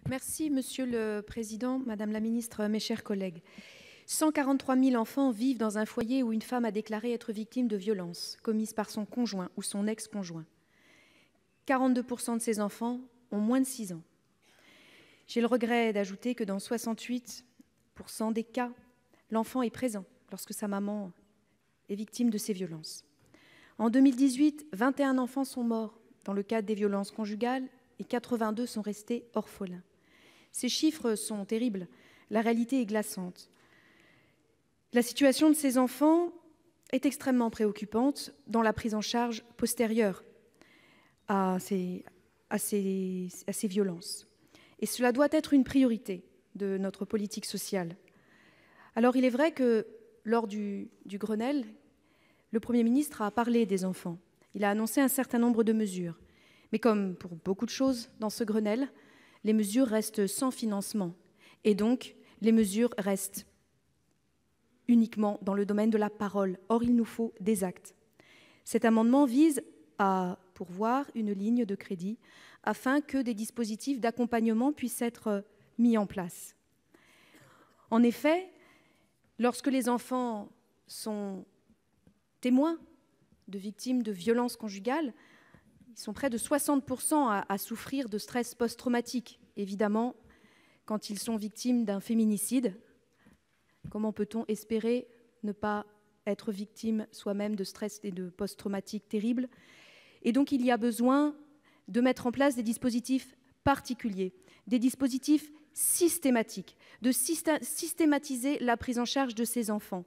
Merci, Monsieur le Président, Madame la Ministre, mes chers collègues. 143 000 enfants vivent dans un foyer où une femme a déclaré être victime de violences commises par son conjoint ou son ex-conjoint. 42% de ces enfants ont moins de 6 ans. J'ai le regret d'ajouter que dans 68% des cas, l'enfant est présent lorsque sa maman est victime de ces violences. En 2018, 21 enfants sont morts dans le cadre des violences conjugales et 82 sont restés orphelins. Ces chiffres sont terribles, la réalité est glaçante. La situation de ces enfants est extrêmement préoccupante dans la prise en charge postérieure à ces violences. Et cela doit être une priorité de notre politique sociale. Alors il est vrai que lors du Grenelle, le Premier ministre a parlé des enfants. Il a annoncé un certain nombre de mesures. Mais comme pour beaucoup de choses dans ce Grenelle, les mesures restent sans financement. Et donc, les mesures restent uniquement dans le domaine de la parole. Or, il nous faut des actes. Cet amendement vise à pourvoir une ligne de crédit afin que des dispositifs d'accompagnement puissent être mis en place. En effet, lorsque les enfants sont témoins de victimes de violences conjugales, ils sont près de 60% à souffrir de stress post-traumatique. Évidemment, quand ils sont victimes d'un féminicide, comment peut-on espérer ne pas être victime soi-même de stress et de post-traumatique terribles? Et donc, il y a besoin de mettre en place des dispositifs particuliers, des dispositifs systématiques, de systématiser la prise en charge de ces enfants.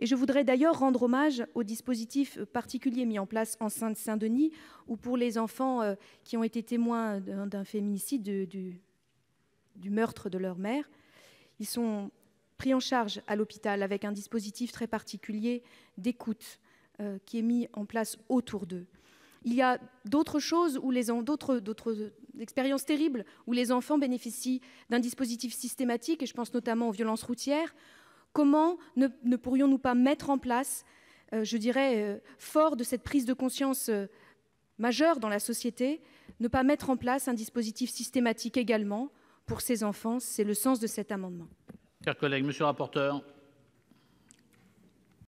Et je voudrais d'ailleurs rendre hommage aux dispositifs particuliers mis en place en Seine-Saint-Denis, où pour les enfants qui ont été témoins d'un féminicide, du meurtre de leur mère, ils sont pris en charge à l'hôpital avec un dispositif très particulier d'écoute qui est mis en place autour d'eux. Il y a d'autres choses, d'autres expériences terribles où les enfants bénéficient d'un dispositif systématique, et je pense notamment aux violences routières. Comment ne pourrions-nous pas mettre en place, fort de cette prise de conscience majeure dans la société, ne pas mettre en place un dispositif systématique également pour ces enfants? C'est le sens de cet amendement. Chers collègues, monsieur le rapporteur.